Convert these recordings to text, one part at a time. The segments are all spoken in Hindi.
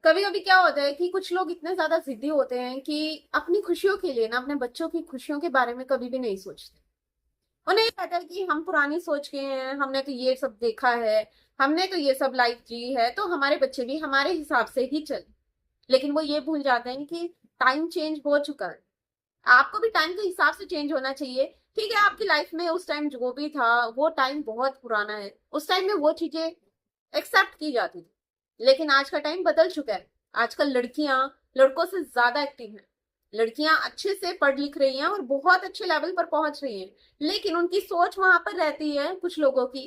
कभी कभी क्या होता है कि कुछ लोग इतने ज्यादा जिद्दी होते हैं कि अपनी खुशियों के लिए ना अपने बच्चों की खुशियों के बारे में कभी भी नहीं सोचते। उन्हें ये कहता है कि हम पुरानी सोच के हैं, हमने तो ये सब देखा है, हमने तो ये सब लाइफ जी है, तो हमारे बच्चे भी हमारे हिसाब से ही चले। लेकिन वो ये भूल जाते हैं कि टाइम चेंज हो चुका है। आपको भी टाइम के हिसाब से चेंज होना चाहिए। ठीक है, आपकी लाइफ में उस टाइम जो भी था वो टाइम बहुत पुराना है, उस टाइम में वो चीजें एक्सेप्ट की जाती थी। लेकिन आज का टाइम बदल चुका है। आजकल लड़कियां लड़कों से ज्यादा एक्टिव हैं। लड़कियां अच्छे से पढ़ लिख रही हैं और बहुत अच्छे लेवल पर पहुंच रही हैं। लेकिन उनकी सोच वहां पर रहती है कुछ लोगों की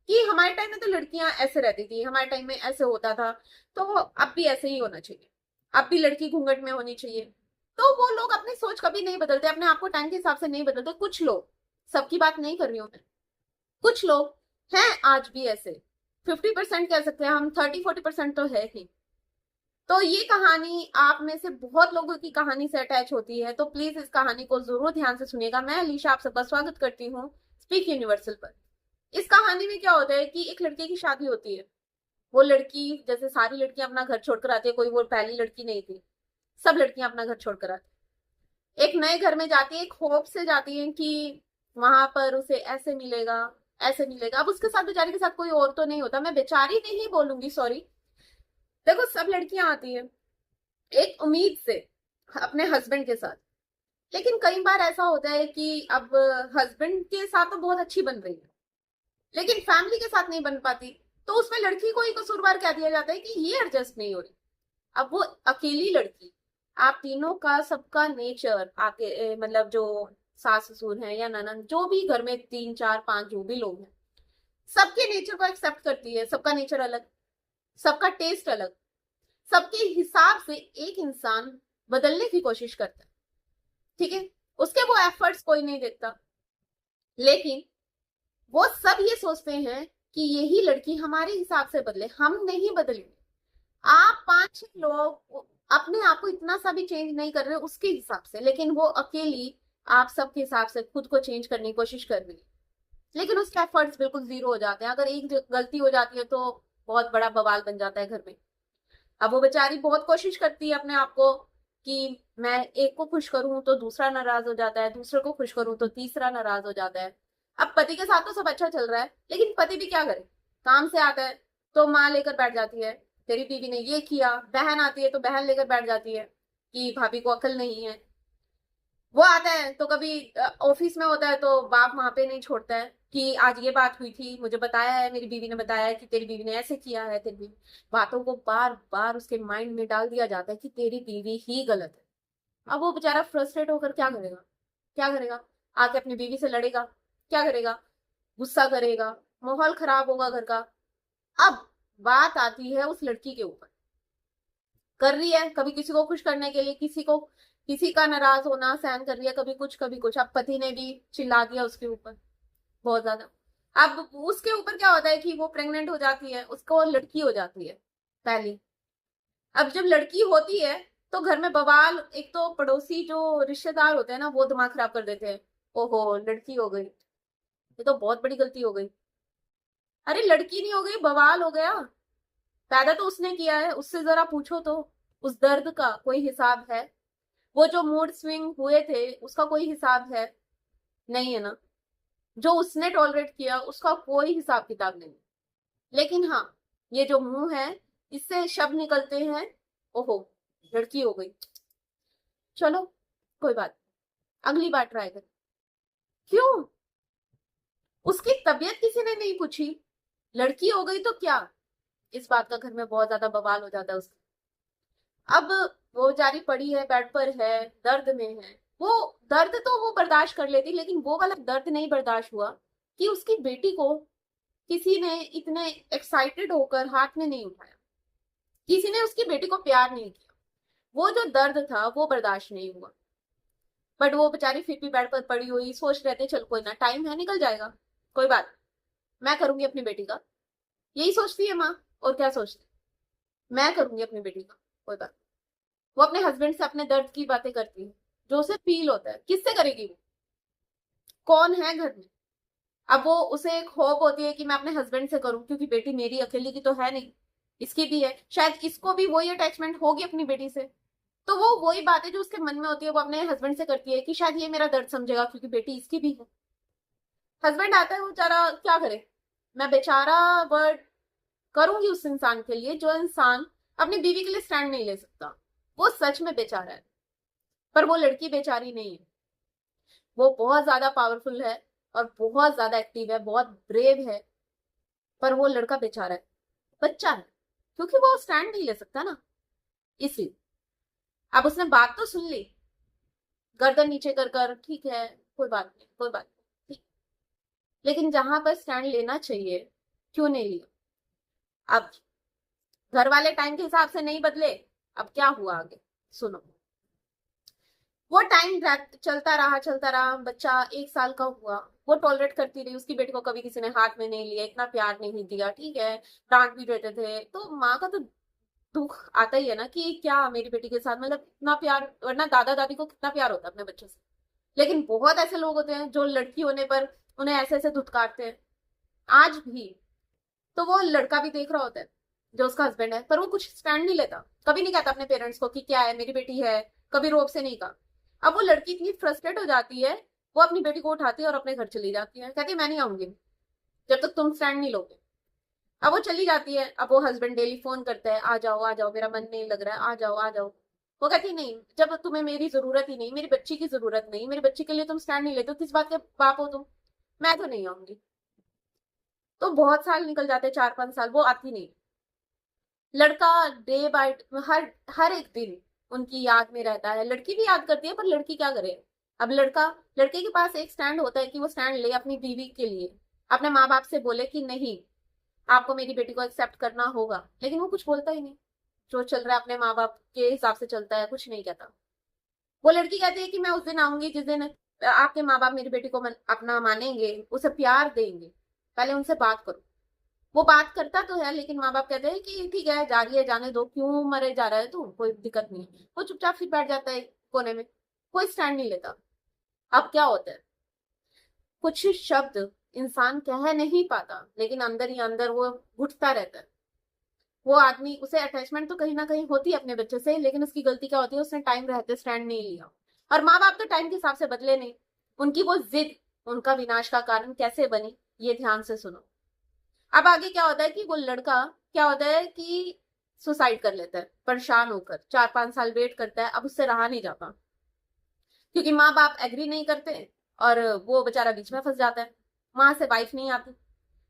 कि हमारे टाइम में तो लड़कियां ऐसे रहती थी, हमारे टाइम में ऐसे होता था, तो अब भी ऐसे ही होना चाहिए, अब भी लड़की घूंघट में होनी चाहिए। तो वो लोग अपनी सोच कभी नहीं बदलते, अपने आप को टाइम के हिसाब से नहीं बदलते। कुछ लोग, सबकी बात नहीं कर रही हूं मैं, कुछ लोग हैं आज भी ऐसे। 50% कह सकते हैं हम, 30-40% तो है ही। तो ये कहानी आप में से बहुत लोगों की कहानी से अटैच होती है, तो प्लीज इस कहानी को जरूर ध्यान से सुनिएगा। मैं अलीशा आप सबका स्वागत करती हूँ स्पीक यूनिवर्सल पर। इस कहानी में क्या होता है कि एक लड़के की शादी होती है। वो लड़की, जैसे सारी लड़कियां अपना घर छोड़कर आती है, कोई वो पहली लड़की नहीं थी, सब लड़कियां अपना घर छोड़कर आती है, एक नए घर में जाती है, एक होप से जाती है कि वहां पर उसे ऐसे मिलेगा, ऐसे मिलेगा। अब उसके साथ, बेचारी के साथ कोई और तो नहीं होता, मैं बेचारी नहीं बोलूंगी, सॉरी। देखो, सब लड़कियां आती है एक उम्मीद से अपने हस्बैंड के साथ। लेकिन कई बार ऐसा होता है कि अब हस्बैंड के साथ तो बहुत अच्छी बन रही है, लेकिन फैमिली के साथ नहीं बन पाती। तो उसमें लड़की को ही कसूरवार कह दिया जाता है कि ये एडजस्ट नहीं हो रही। अब वो अकेली लड़की, आप तीनों का सबका नेचर आके मतलब जो सास ससुर हैं या ननद, जो भी घर में 3 4 5 जो भी लोग हैं, सबके नेचर को एक्सेप्ट करती है। सबका नेचर अलग, सबका टेस्ट अलग, सबके हिसाब से एक इंसान बदलने की कोशिश करता है। ठीक है, उसके वो एफर्ट्स कोई नहीं देखता। लेकिन वो सब ये सोचते हैं कि यही लड़की हमारे हिसाब से बदले, हम नहीं बदलेंगे। आप 5 6 लोग अपने आप को इतना सा भी चेंज नहीं कर रहे उसके हिसाब से, लेकिन वो अकेली आप सबके हिसाब से खुद को चेंज करने की कोशिश कर रही है। लेकिन उसके एफर्ट्स बिल्कुल जीरो हो जाते हैं। अगर एक गलती हो जाती है तो बहुत बड़ा बवाल बन जाता है घर में। अब वो बेचारी बहुत कोशिश करती है अपने आप को कि मैं एक को खुश करूं तो दूसरा नाराज हो जाता है, दूसरे को खुश करूं तो तीसरा नाराज हो जाता है। अब पति के साथ तो सब अच्छा चल रहा है, लेकिन पति भी क्या करे, काम से आता है तो माँ लेकर बैठ जाती है, तेरी बीवी ने ये किया। बहन आती है तो बहन लेकर बैठ जाती है कि भाभी को अकल नहीं है। वो आता है तो कभी ऑफिस में होता है तो बाप वहां पे नहीं छोड़ता है कि आज ये बात हुई थी, मुझे बताया है, मेरी बीवी ने बताया है कि तेरी बीवी ने ऐसे किया है, तेरी बीवी। बातों को बार बार उसके माइंड में डाल दिया जाता है कि तेरी बीवी ही गलत है। अब वो बेचारा फ्रस्ट्रेट होकर क्या करेगा, क्या करेगा, आके अपनी बीवी से लड़ेगा, क्या करेगा, गुस्सा करेगा, माहौल खराब होगा घर का। अब बात आती है उस लड़की के ऊपर। कर रही है कभी किसी को खुश करने के लिए, किसी को, किसी का नाराज होना सहन कर रही है, कभी कुछ कभी कुछ। अब पति ने भी चिल्ला दिया उसके ऊपर बहुत ज्यादा। अब उसके ऊपर क्या होता है कि वो प्रेग्नेंट हो जाती है, उसको लड़की हो जाती है पहली। अब जब लड़की होती है तो घर में बवाल, एक तो पड़ोसी जो रिश्तेदार होते हैं ना वो दिमाग खराब कर देते हैं। ओहो, लड़की हो गई, ये तो बहुत बड़ी गलती हो गई। अरे लड़की नहीं हो गई, बवाल हो गया। पैदा तो उसने किया है, उससे जरा पूछो तो उस दर्द का कोई हिसाब है? वो जो मूड स्विंग हुए थे उसका कोई हिसाब है? नहीं है ना। जो उसने टॉलरेट किया उसका कोई हिसाब किताब नहीं। लेकिन हाँ, ये जो मुंह है, इससे शब्द निकलते हैं, ओहो, लड़की हो गई, चलो कोई बात, अगली बार ट्राई कर। क्यों? उसकी तबीयत किसी ने नहीं पूछी, लड़की हो गई तो क्या? इस बात का घर में बहुत ज्यादा बवाल हो जाता है उसका। अब वो जारी पड़ी है, बेड पर है, दर्द में है। वो दर्द तो वो बर्दाश्त कर लेती, लेकिन वो वाला दर्द नहीं बर्दाश्त हुआ कि उसकी बेटी को किसी ने इतने एक्साइटेड होकर हाथ में नहीं उठाया, किसी ने उसकी बेटी को प्यार नहीं किया। वो जो दर्द था वो बर्दाश्त नहीं हुआ। बट वो बेचारी फिर भी बेड पर पड़ी हुई सोच रहे थे चल कोई ना, टाइम है, निकल जाएगा, कोई बात, मैं करूंगी अपनी बेटी का। यही सोचती है माँ, और क्या सोचती है? मैं करूंगी अपनी बेटी का, कोई बात। वो अपने हस्बैंड से अपने दर्द की बातें करती है, जो उसे फील होता है। किससे करेगी वो? कौन है घर में? अब वो, उसे एक होप होती है कि मैं अपने हस्बैंड से करूं क्योंकि बेटी मेरी अकेली की तो है नहीं। इसकी भी है, शायद इसको भी वही अटैचमेंट होगी अपनी बेटी से। तो वो वही बात है जो उसके मन में होती है वो अपने हस्बैंड से करती है कि शायद ये मेरा दर्द समझेगा क्योंकि बेटी इसकी भी है। हस्बैंड आता है वो बेचारा क्या करे, मैं बेचारा वर्ड करूंगी उस इंसान के लिए जो इंसान अपनी बीवी के लिए स्टैंड नहीं ले सकता। वो सच में बेचारा है, पर वो लड़की बेचारी नहीं है। वो बहुत ज्यादा पावरफुल है और बहुत ज्यादा एक्टिव है, बहुत ब्रेव है, पर वो लड़का बेचारा है, बच्चा है, क्योंकि वो स्टैंड नहीं ले सकता ना, इसलिए। अब उसने बात तो सुन ली, गर्दन नीचे कर कर ठीक है, कोई बात नहीं, कोई बात नहीं, ठीक। लेकिन जहां पर स्टैंड लेना चाहिए क्यों नहीं लिया? अब घर वाले टाइम के हिसाब से नहीं बदले, अब क्या हुआ आगे सुनो। वो टाइम चलता रहा, बच्चा 1 साल का हुआ। वो टॉलरेट करती रही, उसकी बेटी को कभी किसी ने हाथ में नहीं लिया, इतना प्यार नहीं दिया, ठीक है, डांट भी देते थे, तो माँ का तो दुख आता ही है ना कि क्या मेरी बेटी के साथ, मतलब इतना प्यार, वरना दादा दादी को कितना प्यार होता है अपने बच्चों से। लेकिन बहुत ऐसे लोग होते हैं जो लड़की होने पर उन्हें ऐसे ऐसे धुतकारते हैं आज भी। तो वो लड़का भी देख रहा होता है जो उसका हस्बैंड है, पर वो कुछ स्टैंड नहीं लेता, कभी नहीं कहता अपने पेरेंट्स को कि क्या है मेरी बेटी है, कभी रोब से नहीं कहा। अब वो लड़की इतनी फ्रस्ट्रेट हो जाती है, वो अपनी बेटी को उठाती है और अपने घर चली जाती है, कहती है मैं नहीं आऊंगी जब तक तुम स्टैंड नहीं लोगे। अब वो चली जाती है, अब वो हस्बैंड डेली फोन करता है, आ जाओ मेरा मन नहीं लग रहा है, आ जाओ। वो कहती नहीं, जब तुम्हें मेरी जरूरत ही नहीं, मेरी बच्ची की जरूरत नहीं, मेरी बच्ची के लिए तुम स्टैंड नहीं लेते हो, किस बात के बाप हो तुम, मैं तो नहीं आऊंगी। तो बहुत साल निकल जाते, 4-5 साल, वो आती नहीं। लड़का डे बाय हर हर एक दिन उनकी याद में रहता है, लड़की भी याद करती है, पर लड़की क्या करे। अब लड़के के पास एक स्टैंड होता है कि वो स्टैंड ले अपनी बीवी के लिए, अपने माँ बाप से बोले कि नहीं, आपको मेरी बेटी को एक्सेप्ट करना होगा, लेकिन वो कुछ बोलता ही नहीं, जो चल रहा है अपने माँ बाप के हिसाब से चलता है, कुछ नहीं कहता। वो लड़की कहती है कि मैं उस दिन आऊंगी जिस दिन आपके माँ बाप मेरी बेटी को अपना मानेंगे, उसे प्यार देंगे, पहले उनसे बात करो। वो बात करता तो है, लेकिन माँ बाप कहते हैं कि ठीक है, जा रही है जाने दो, क्यों मरे जा रहा है तू, कोई दिक्कत नहीं है। वो चुपचाप फिर बैठ जाता है कोने में, कोई स्टैंड नहीं लेता। अब क्या होता है, कुछ शब्द इंसान कह नहीं पाता, लेकिन अंदर ही अंदर वो घुटता रहता है। वो आदमी, उसे अटैचमेंट तो कहीं ना कहीं होती है अपने बच्चे से, लेकिन उसकी गलती क्या होती है, उसने टाइम रहते स्टैंड नहीं लिया। और माँ बाप तो टाइम के हिसाब से बदले नहीं, उनकी वो जिद उनका विनाश का कारण कैसे बनी, ये ध्यान से सुनो। अब आगे क्या होता है कि वो लड़का, क्या होता है कि सुसाइड कर लेता है, परेशान होकर 4-5 साल वेट करता है, अब उससे रहा नहीं जाता, क्योंकि माँ बाप एग्री नहीं करते और वो बेचारा बीच में फंस जाता है, वहां से वाइफ नहीं आती,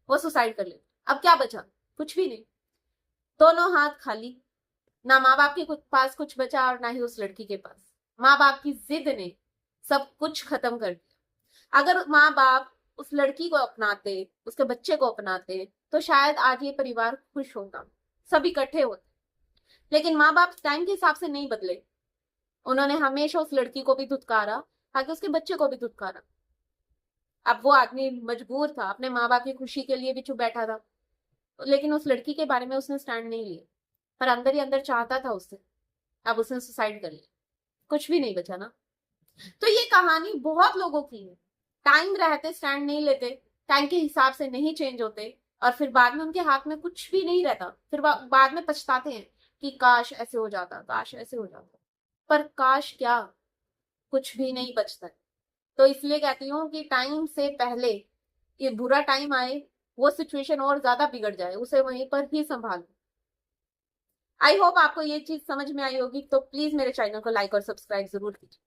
वो सुसाइड कर लेता। अब क्या बचा, कुछ भी नहीं, दोनों हाथ खाली, ना माँ बाप के पास कुछ बचा और ना ही उस लड़की के पास। माँ बाप की जिद ने सब कुछ खत्म कर दिया। अगर माँ बाप उस लड़की को अपनाते, उसके बच्चे को अपनाते, तो शायद आज ये परिवार खुश होता, सब इकट्ठे होते। लेकिन माँ बाप टाइम के हिसाब से नहीं बदले, उन्होंने हमेशा उस लड़की को भी धुतकारा, ताकि उसके बच्चे को भी धुतकारा। अब वो आदमी मजबूर था, अपने माँ बाप की खुशी के लिए भी चुप बैठा था, लेकिन उस लड़की के बारे में उसने स्टैंड नहीं लिया, पर अंदर ही अंदर चाहता था उससे। अब उसने सुसाइड कर लिया, कुछ भी नहीं बचा ना। तो ये कहानी बहुत लोगों की है, टाइम रहते स्टैंड नहीं लेते, टाइम के हिसाब से नहीं चेंज होते, और फिर बाद में उनके हाथ में कुछ भी नहीं रहता, फिर बाद में पछताते हैं कि काश ऐसे हो जाता, काश ऐसे हो जाता। पर काश क्या, कुछ भी नहीं बचता है। तो इसलिए कहती हूँ कि टाइम से पहले ये बुरा टाइम आए, वो सिचुएशन और ज्यादा बिगड़ जाए, उसे वहीं पर ही संभालो। आई होप आपको ये चीज समझ में आई होगी, तो प्लीज मेरे चैनल को लाइक और सब्सक्राइब जरूर कीजिए।